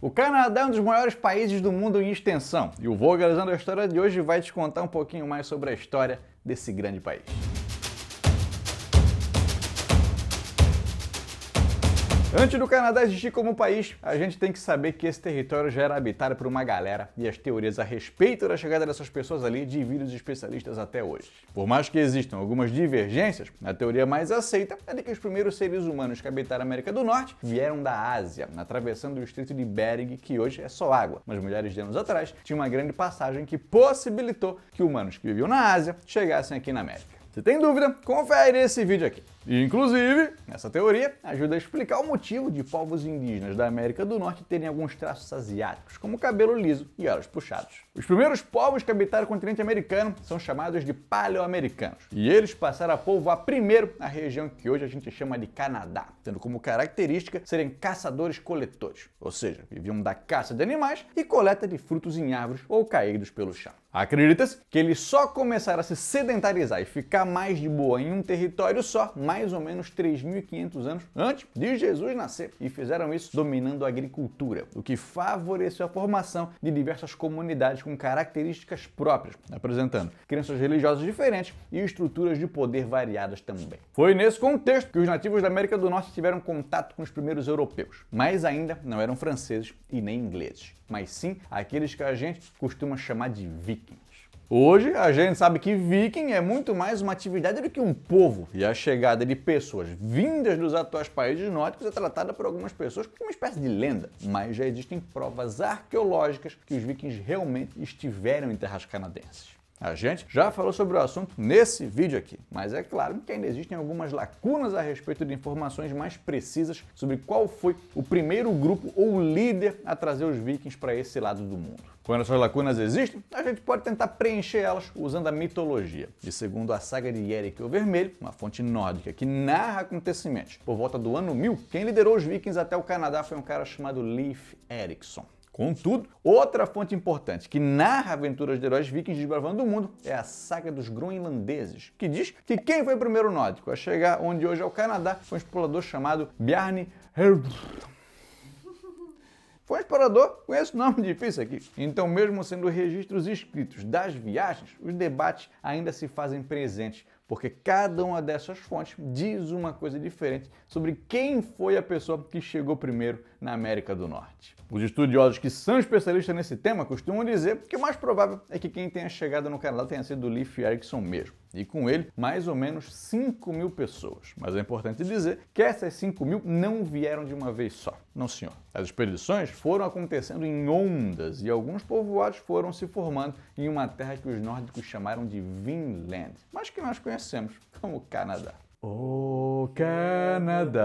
O Canadá é um dos maiores países do mundo em extensão, e o Vogalizando a História de hoje vai te contar um pouquinho mais sobre a história desse grande país. Antes do Canadá existir como país, a gente tem que saber que esse território já era habitado por uma galera e as teorias a respeito da chegada dessas pessoas ali dividem os especialistas até hoje. Por mais que existam algumas divergências, a teoria mais aceita é de que os primeiros seres humanos que habitaram a América do Norte vieram da Ásia, atravessando o Estreito de Bering, que hoje é só água, mas milhares de anos atrás tinha uma grande passagem que possibilitou que humanos que viviam na Ásia chegassem aqui na América. Se tem dúvida, confere esse vídeo aqui. E, inclusive, essa teoria ajuda a explicar o motivo de povos indígenas da América do Norte terem alguns traços asiáticos, como cabelo liso e olhos puxados. Os primeiros povos que habitaram o continente americano são chamados de paleoamericanos, e eles passaram a povoar primeiro a região que hoje a gente chama de Canadá, tendo como característica serem caçadores-coletores, ou seja, viviam da caça de animais e coleta de frutos em árvores ou caídos pelo chão. Acredita-se que eles só começaram a se sedentarizar e ficar mais de boa em um território só mais ou menos 3.500 anos antes de Jesus nascer, e fizeram isso dominando a agricultura, o que favoreceu a formação de diversas comunidades com características próprias, apresentando crenças religiosas diferentes e estruturas de poder variadas também. Foi nesse contexto que os nativos da América do Norte tiveram contato com os primeiros europeus, mas ainda não eram franceses e nem ingleses, mas sim aqueles que a gente costuma chamar de vikings. Hoje, a gente sabe que viking é muito mais uma atividade do que um povo, e a chegada de pessoas vindas dos atuais países nórdicos é tratada por algumas pessoas como uma espécie de lenda, mas já existem provas arqueológicas que os vikings realmente estiveram em terras canadenses. A gente já falou sobre o assunto nesse vídeo aqui, mas é claro que ainda existem algumas lacunas a respeito de informações mais precisas sobre qual foi o primeiro grupo ou líder a trazer os vikings para esse lado do mundo. Quando essas lacunas existem, a gente pode tentar preencher elas usando a mitologia. E segundo a saga de Eric o Vermelho, uma fonte nórdica que narra acontecimentos por volta do ano 1000, quem liderou os vikings até o Canadá foi um cara chamado Leif Erikson. Contudo, outra fonte importante que narra aventuras de heróis vikings desbravando o mundo é a saga dos groenlandeses, que diz que quem foi o primeiro nórdico a chegar onde hoje é o Canadá foi um explorador chamado Bjarne Foi um explorador com esse nome difícil aqui. Então, mesmo sendo registros escritos das viagens, os debates ainda se fazem presentes, porque cada uma dessas fontes diz uma coisa diferente sobre quem foi a pessoa que chegou primeiro na América do Norte. Os estudiosos que são especialistas nesse tema costumam dizer que o mais provável é que quem tenha chegado no Canadá tenha sido Leif Erikson mesmo, e com ele mais ou menos 5.000 pessoas. Mas é importante dizer que essas 5.000 não vieram de uma vez só. Não, senhor. As expedições foram acontecendo em ondas e alguns povoados foram se formando em uma terra que os nórdicos chamaram de Vinland, mas que nós conhecemos como Canadá. Oh, Canadá!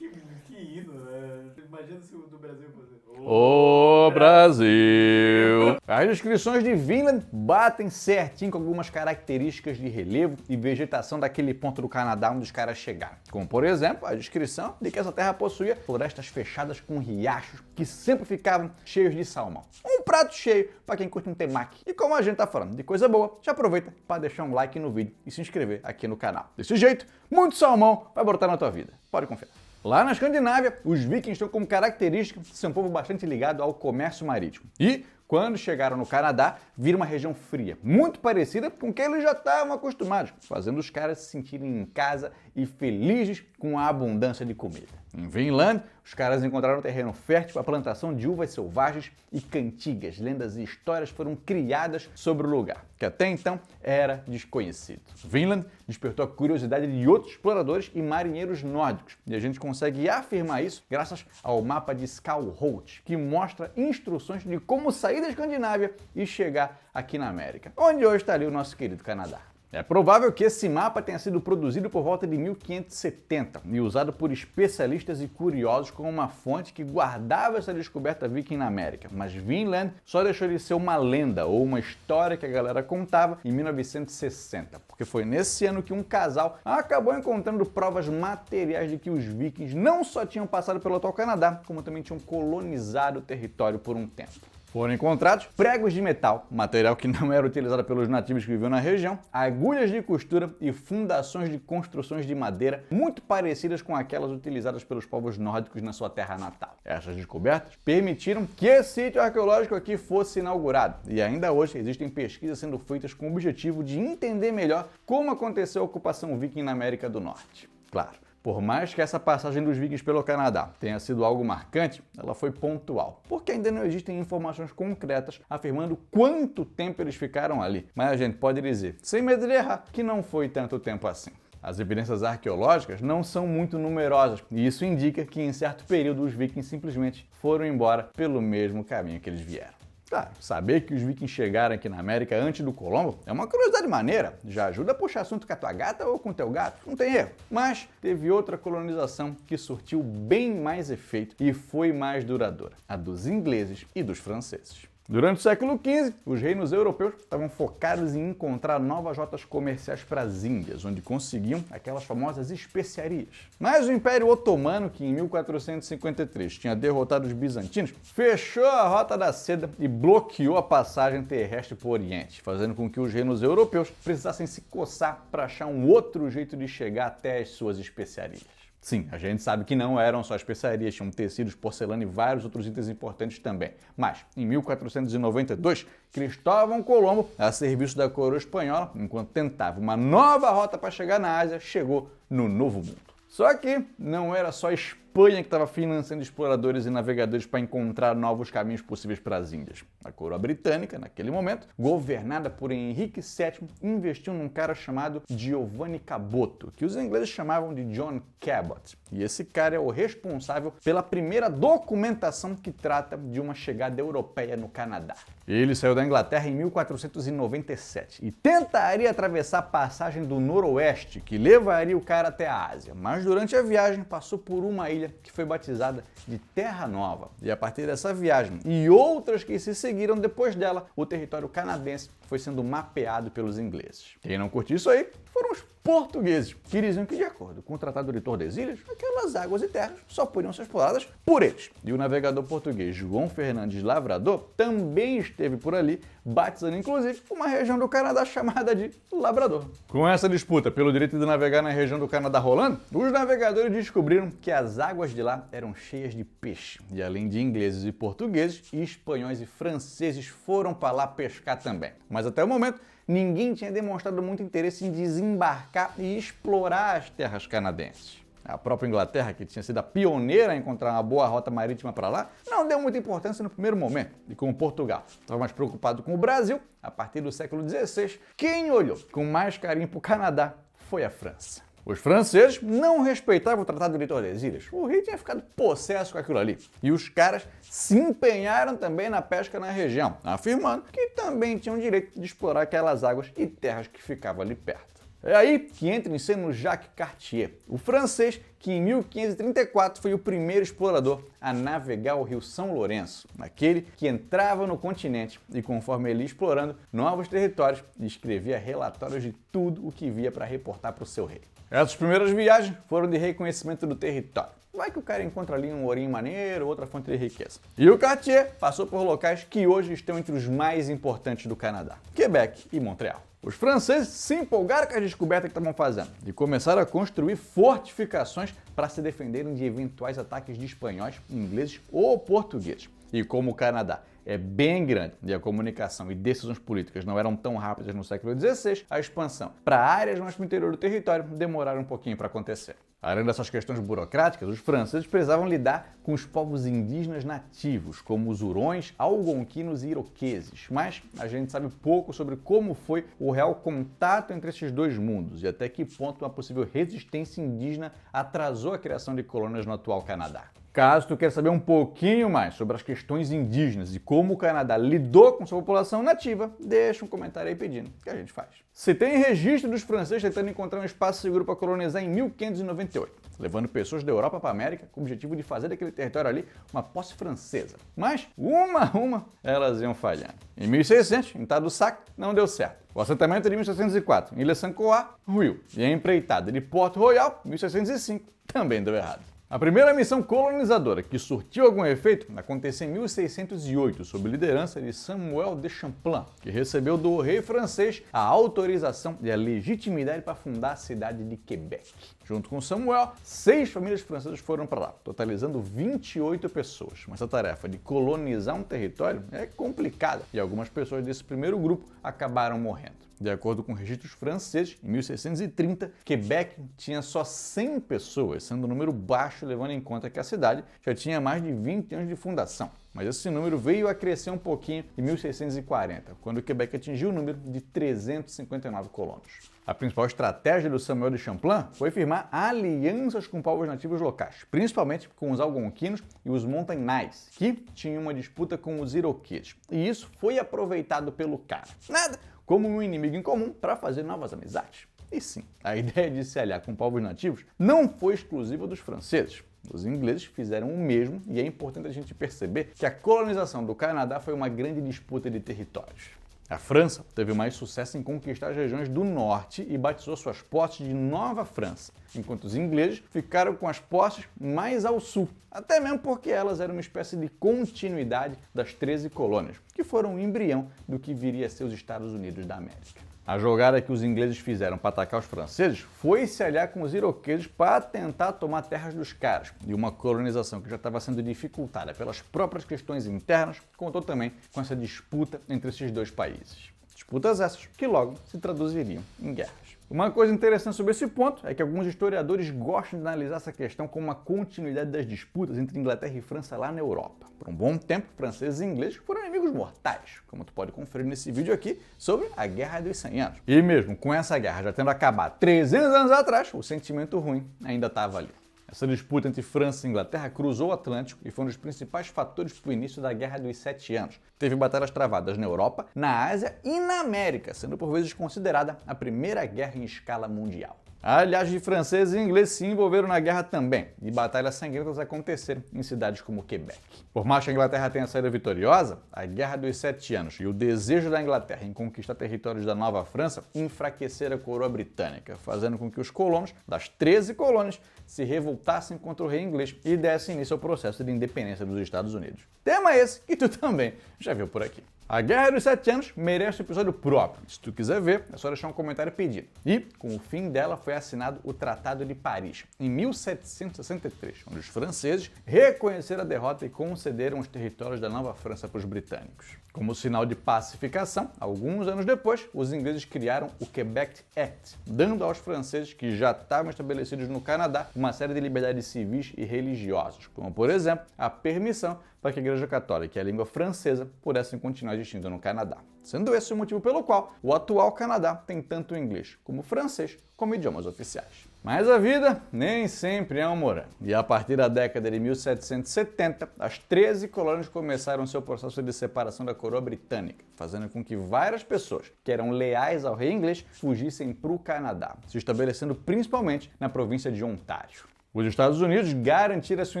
Que hino, né? Imagina se o do Brasil fosse. O Brasil! As descrições de Vinland batem certinho com algumas características de relevo e vegetação daquele ponto do Canadá onde os caras chegaram. Como, por exemplo, a descrição de que essa terra possuía florestas fechadas com riachos que sempre ficavam cheios de salmão. Um prato cheio para quem curte um temaki. E como a gente tá falando de coisa boa, já aproveita para deixar um like no vídeo e se inscrever aqui no canal. Desse jeito, muito salmão vai brotar na tua vida. Pode confiar. Lá na Escandinávia, os vikings estão como característica ser um povo bastante ligado ao comércio marítimo. E, quando chegaram no Canadá, viram uma região fria, muito parecida com o que eles já estavam acostumados, fazendo os caras se sentirem em casa e felizes com a abundância de comida. Em Vinland, os caras encontraram um terreno fértil para a plantação de uvas selvagens e cantigas, lendas e histórias foram criadas sobre o lugar, que até então era desconhecido. Vinland despertou a curiosidade de outros exploradores e marinheiros nórdicos, e a gente consegue afirmar isso graças ao mapa de Skalholt, que mostra instruções de como sair da Escandinávia e chegar aqui na América, onde hoje está ali o nosso querido Canadá. É provável que esse mapa tenha sido produzido por volta de 1570 e usado por especialistas e curiosos como uma fonte que guardava essa descoberta viking na América, mas Vinland só deixou de ser uma lenda ou uma história que a galera contava em 1960, porque foi nesse ano que um casal acabou encontrando provas materiais de que os vikings não só tinham passado pelo atual Canadá, como também tinham colonizado o território por um tempo. Foram encontrados pregos de metal, material que não era utilizado pelos nativos que viviam na região, agulhas de costura e fundações de construções de madeira muito parecidas com aquelas utilizadas pelos povos nórdicos na sua terra natal. Essas descobertas permitiram que esse sítio arqueológico aqui fosse inaugurado e ainda hoje existem pesquisas sendo feitas com o objetivo de entender melhor como aconteceu a ocupação viking na América do Norte. Claro, por mais que essa passagem dos vikings pelo Canadá tenha sido algo marcante, ela foi pontual, porque ainda não existem informações concretas afirmando quanto tempo eles ficaram ali. Mas a gente pode dizer, sem medo de errar, que não foi tanto tempo assim. As evidências arqueológicas não são muito numerosas, e isso indica que em certo período os vikings simplesmente foram embora pelo mesmo caminho que eles vieram. Claro, saber que os vikings chegaram aqui na América antes do Colombo é uma curiosidade maneira, já ajuda a puxar assunto com a tua gata ou com o teu gato, não tem erro. Mas teve outra colonização que surtiu bem mais efeito e foi mais duradoura, a dos ingleses e dos franceses. Durante o século XV, os reinos europeus estavam focados em encontrar novas rotas comerciais para as Índias, onde conseguiam aquelas famosas especiarias. Mas o Império Otomano, que em 1453 tinha derrotado os bizantinos, fechou a Rota da Seda e bloqueou a passagem terrestre para o Oriente, fazendo com que os reinos europeus precisassem se coçar para achar um outro jeito de chegar até as suas especiarias. Sim, a gente sabe que não eram só especiarias, tinham tecidos, porcelana e vários outros itens importantes também. Mas, em 1492, Cristóvão Colombo, a serviço da coroa espanhola, enquanto tentava uma nova rota para chegar na Ásia, chegou no Novo Mundo. Só que não era só a Espanha que estava financiando exploradores e navegadores para encontrar novos caminhos possíveis para as Índias. A coroa britânica, naquele momento, governada por Henrique VII, investiu num cara chamado Giovanni Caboto, que os ingleses chamavam de John Cabot. E esse cara é o responsável pela primeira documentação que trata de uma chegada europeia no Canadá. Ele saiu da Inglaterra em 1497 e tentaria atravessar a passagem do Noroeste, que levaria o cara até a Ásia. Mas durante a viagem passou por uma ilha que foi batizada de Terra Nova. E a partir dessa viagem e outras que se seguiram depois dela, o território canadense foi sendo mapeado pelos ingleses. Quem não curtiu isso aí foram os portugueses, que diziam que, de acordo com o Tratado de Tordesilhas, aquelas águas e terras só podiam ser exploradas por eles. E o navegador português João Fernandes Lavrador também esteve por ali, batizando inclusive uma região do Canadá chamada de Labrador. Com essa disputa pelo direito de navegar na região do Canadá rolando, os navegadores descobriram que as águas de lá eram cheias de peixe. E além de ingleses e portugueses, espanhóis e franceses foram para lá pescar também. Mas até o momento, ninguém tinha demonstrado muito interesse em desembarcar e explorar as terras canadenses. A própria Inglaterra, que tinha sido a pioneira a encontrar uma boa rota marítima para lá, não deu muita importância no primeiro momento. E como Portugal estava mais preocupado com o Brasil, a partir do século XVI, quem olhou com mais carinho para o Canadá foi a França. Os franceses não respeitavam o Tratado de Tordesilhas. O rei tinha ficado possesso com aquilo ali. E os caras se empenharam também na pesca na região, afirmando que também tinham direito de explorar aquelas águas e terras que ficavam ali perto. É aí que entra em cena o Jacques Cartier, o francês que em 1534 foi o primeiro explorador a navegar o rio São Lourenço, aquele que entrava no continente e, conforme ele ia explorando novos territórios, escrevia relatórios de tudo o que via para reportar para o seu rei. Essas primeiras viagens foram de reconhecimento do território. Vai que o cara encontra ali um ourinho maneiro, outra fonte de riqueza. E o Cartier passou por locais que hoje estão entre os mais importantes do Canadá, Quebec e Montreal. Os franceses se empolgaram com a descoberta que estavam fazendo e começaram a construir fortificações para se defenderem de eventuais ataques de espanhóis, ingleses ou portugueses. E como o Canadá é bem grande e a comunicação e decisões políticas não eram tão rápidas no século XVI, a expansão para áreas mais no interior do território demoraram um pouquinho para acontecer. Além dessas questões burocráticas, os franceses precisavam lidar com os povos indígenas nativos, como os hurões, algonquinos e iroqueses. Mas a gente sabe pouco sobre como foi o real contato entre esses dois mundos e até que ponto uma possível resistência indígena atrasou a criação de colônias no atual Canadá. Caso tu queira saber um pouquinho mais sobre as questões indígenas e como o Canadá lidou com sua população nativa, deixa um comentário aí pedindo, que a gente faz. Se tem registro dos franceses tentando encontrar um espaço seguro para colonizar em 1598, levando pessoas da Europa para a América com o objetivo de fazer daquele território ali uma posse francesa. Mas, uma a uma, elas iam falhando. Em 1600, em Tadoussac, não deu certo. O assentamento de 1604, em Le Sancoa, ruiu. E a empreitada de Port Royal, 1605, também deu errado. A primeira missão colonizadora que surtiu algum efeito aconteceu em 1608, sob liderança de Samuel de Champlain, que recebeu do rei francês a autorização e a legitimidade para fundar a cidade de Quebec. Junto com Samuel, 6 famílias francesas foram para lá, totalizando 28 pessoas. Mas essa tarefa de colonizar um território é complicada e algumas pessoas desse primeiro grupo acabaram morrendo. De acordo com registros franceses, em 1630, Quebec tinha só 100 pessoas, sendo um número baixo levando em conta que a cidade já tinha mais de 20 anos de fundação. Mas esse número veio a crescer um pouquinho em 1640, quando Quebec atingiu o número de 359 colonos. A principal estratégia do Samuel de Champlain foi firmar alianças com povos nativos locais, principalmente com os algonquinos e os montagnais, que tinham uma disputa com os iroqueses. E isso foi aproveitado pelo cara. Nada como um inimigo em comum para fazer novas amizades. E sim, a ideia de se aliar com povos nativos não foi exclusiva dos franceses. Os ingleses fizeram o mesmo e é importante a gente perceber que a colonização do Canadá foi uma grande disputa de territórios. A França teve mais sucesso em conquistar as regiões do norte e batizou suas posses de Nova França, enquanto os ingleses ficaram com as posses mais ao sul, até mesmo porque elas eram uma espécie de continuidade das 13 colônias, que foram o embrião do que viria a ser os Estados Unidos da América. A jogada que os ingleses fizeram para atacar os franceses foi se aliar com os iroqueses para tentar tomar terras dos caras, e uma colonização que já estava sendo dificultada pelas próprias questões internas, contou também com essa disputa entre esses dois países. Disputas essas que logo se traduziriam em guerras. Uma coisa interessante sobre esse ponto é que alguns historiadores gostam de analisar essa questão como uma continuidade das disputas entre Inglaterra e França lá na Europa. Por um bom tempo, franceses e ingleses foram inimigos mortais, como tu pode conferir nesse vídeo aqui sobre a Guerra dos 100 Anos. E mesmo com essa guerra já tendo acabado 300 anos atrás, o sentimento ruim ainda estava ali. Essa disputa entre França e Inglaterra cruzou o Atlântico e foi um dos principais fatores para o início da Guerra dos 7 Anos. Teve batalhas travadas na Europa, na Ásia e na América, sendo por vezes considerada a primeira guerra em escala mundial. Aliás, de franceses e ingleses se envolveram na guerra também, e batalhas sangrentas aconteceram em cidades como Quebec. Por mais que a Inglaterra tenha saído vitoriosa, a Guerra dos 7 Anos e o desejo da Inglaterra em conquistar territórios da Nova França enfraqueceram a coroa britânica, fazendo com que os colonos das 13 colônias se revoltassem contra o rei inglês e dessem início ao processo de independência dos Estados Unidos. Tema esse que tu também já viu por aqui. A Guerra dos 7 Anos merece um episódio próprio. Se tu quiser ver, é só deixar um comentário pedido. E, com o fim dela, foi assinado o Tratado de Paris, em 1763, onde os franceses reconheceram a derrota e concederam os territórios da Nova França para os britânicos. Como sinal de pacificação, alguns anos depois, os ingleses criaram o Quebec Act, dando aos franceses que já estavam estabelecidos no Canadá uma série de liberdades civis e religiosas, como, por exemplo, a permissão para que a Igreja Católica e a língua francesa pudessem continuar existindo no Canadá. Sendo esse o motivo pelo qual o atual Canadá tem tanto o inglês como o francês como idiomas oficiais. Mas a vida nem sempre é um morango. E a partir da década de 1770, as 13 colônias começaram seu processo de separação da coroa britânica, fazendo com que várias pessoas que eram leais ao rei inglês fugissem para o Canadá, se estabelecendo principalmente na província de Ontário. Os Estados Unidos garantiram a sua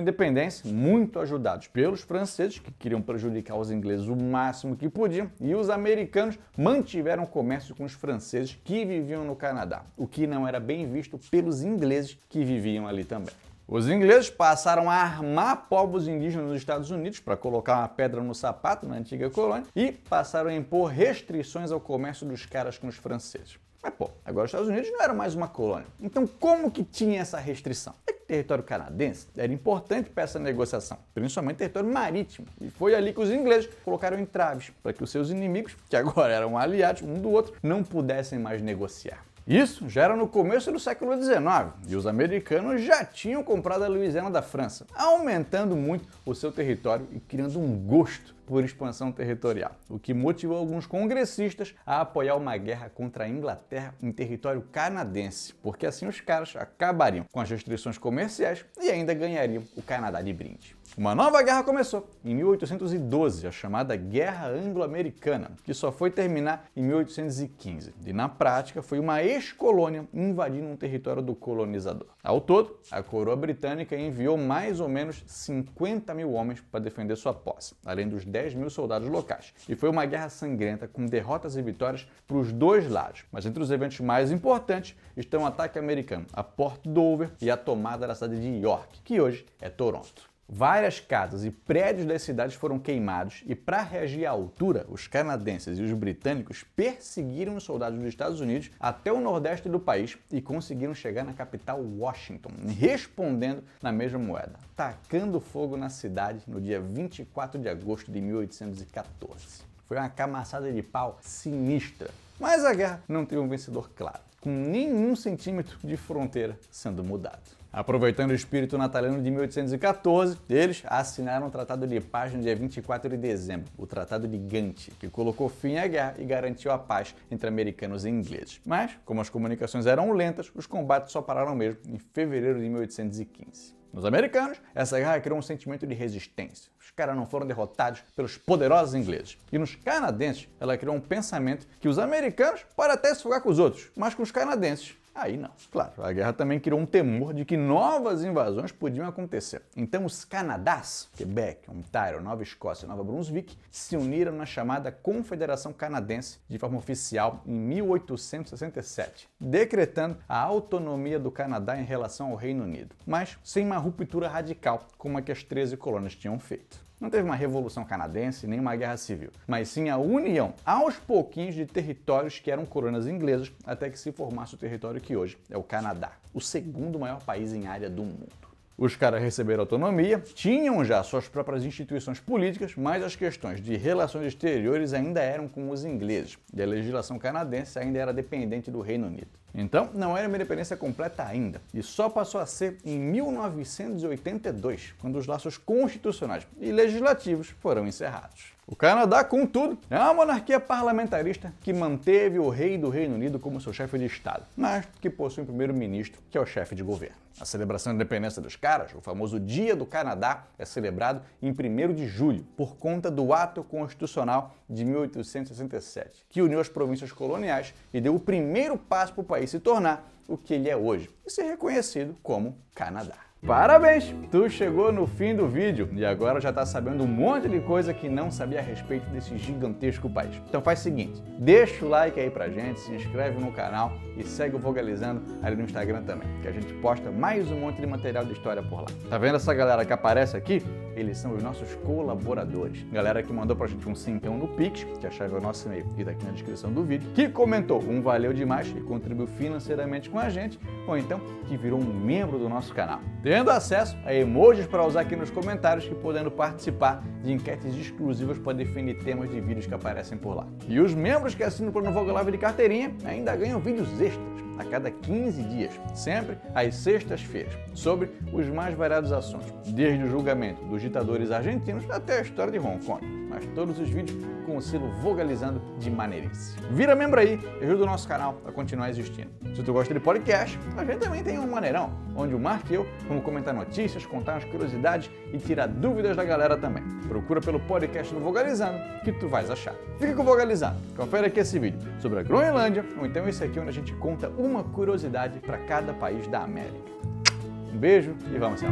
independência, muito ajudados pelos franceses, que queriam prejudicar os ingleses o máximo que podiam, e os americanos mantiveram comércio com os franceses que viviam no Canadá, o que não era bem visto pelos ingleses que viviam ali também. Os ingleses passaram a armar povos indígenas nos Estados Unidos para colocar uma pedra no sapato na antiga colônia e passaram a impor restrições ao comércio dos caras com os franceses. Mas pô, agora os Estados Unidos não eram mais uma colônia. Então como que tinha essa restrição? É que o território canadense era importante para essa negociação, principalmente território marítimo. E foi ali que os ingleses colocaram entraves para que os seus inimigos, que agora eram aliados um do outro, não pudessem mais negociar. Isso já era no começo do século XIX e os americanos já tinham comprado a Louisiana da França, aumentando muito o seu território e criando um gosto por expansão territorial, o que motivou alguns congressistas a apoiar uma guerra contra a Inglaterra em território canadense, porque assim os caras acabariam com as restrições comerciais e ainda ganhariam o Canadá de brinde. Uma nova guerra começou em 1812, a chamada Guerra Anglo-Americana, que só foi terminar em 1815. E na prática foi uma ex-colônia invadindo um território do colonizador. Ao todo, a coroa britânica enviou mais ou menos 50 mil homens para defender sua posse, além dos 10 mil soldados locais. E foi uma guerra sangrenta com derrotas e vitórias para os dois lados. Mas entre os eventos mais importantes estão o ataque americano a Port Dover e a tomada da cidade de York, que hoje é Toronto. Várias casas e prédios das cidades foram queimados e, para reagir à altura, os canadenses e os britânicos perseguiram os soldados dos Estados Unidos até o nordeste do país e conseguiram chegar na capital Washington, respondendo na mesma moeda, tacando fogo na cidade no dia 24 de agosto de 1814. Foi uma camaçada de pau sinistra, mas a guerra não teve um vencedor claro, com nenhum centímetro de fronteira sendo mudado. Aproveitando o espírito natalino de 1814, eles assinaram o Tratado de Paz no dia 24 de dezembro, o Tratado de Gante, que colocou fim à guerra e garantiu a paz entre americanos e ingleses. Mas, como as comunicações eram lentas, os combates só pararam mesmo em fevereiro de 1815. Nos americanos, essa guerra criou um sentimento de resistência. Os caras não foram derrotados pelos poderosos ingleses. E nos canadenses, ela criou um pensamento que os americanos podem até se focar com os outros, mas com os canadenses, aí não. Claro, a guerra também criou um temor de que novas invasões podiam acontecer. Então os Canadás, Quebec, Ontário, Nova Escócia e Nova Brunswick, se uniram na chamada Confederação Canadense de forma oficial em 1867, decretando a autonomia do Canadá em relação ao Reino Unido, mas sem uma ruptura radical como a que as 13 colônias tinham feito. Não teve uma revolução canadense nem uma guerra civil, mas sim a união aos pouquinhos de territórios que eram colônias inglesas até que se formasse o território que hoje é o Canadá, o segundo maior país em área do mundo. Os caras receberam autonomia, tinham já suas próprias instituições políticas, mas as questões de relações exteriores ainda eram com os ingleses, e a legislação canadense ainda era dependente do Reino Unido. Então, não era uma independência completa ainda, e só passou a ser em 1982, quando os laços constitucionais e legislativos foram encerrados. O Canadá, contudo, é uma monarquia parlamentarista que manteve o rei do Reino Unido como seu chefe de Estado, mas que possui um primeiro-ministro que é o chefe de governo. A celebração da independência dos caras, o famoso Dia do Canadá, é celebrado em 1º de julho, por conta do Ato Constitucional de 1867, que uniu as províncias coloniais e deu o primeiro passo para o país se tornar o que ele é hoje e ser reconhecido como Canadá. Parabéns! Tu chegou no fim do vídeo e agora já tá sabendo um monte de coisa que não sabia a respeito desse gigantesco país. Então faz o seguinte, deixa o like aí pra gente, se inscreve no canal e segue o Vogalizando ali no Instagram também, que a gente posta mais um monte de material de história por lá. Tá vendo essa galera que aparece aqui? Eles são os nossos colaboradores. Galera que mandou pra gente um cincão no Pix, que a chave é o nosso e-mail e tá aqui na descrição do vídeo, que comentou um valeu demais e contribuiu financeiramente com a gente, ou então que virou um membro do nosso canal. Tendo acesso a emojis para usar aqui nos comentários e podendo participar de enquetes exclusivas para definir temas de vídeos que aparecem por lá. E os membros que assinam o plano Vogalive de carteirinha ainda ganham vídeos extras a cada 15 dias, sempre às sextas-feiras, sobre os mais variados assuntos, desde o julgamento dos ditadores argentinos até a história de Hong Kong, mas todos os vídeos com o selo Vogalizando de maneirice. Vira membro aí e ajuda o nosso canal a continuar existindo. Se tu gosta de podcast, a gente também tem um maneirão, onde o Mark e eu vamos comentar notícias, contar umas curiosidades e tirar dúvidas da galera também. Procura pelo podcast do Vogalizando que tu vais achar. Fica com o Vogalizando, confere aqui esse vídeo sobre a Groenlândia, ou então esse aqui onde a gente conta uma curiosidade para cada país da América. Um beijo e vamos lá.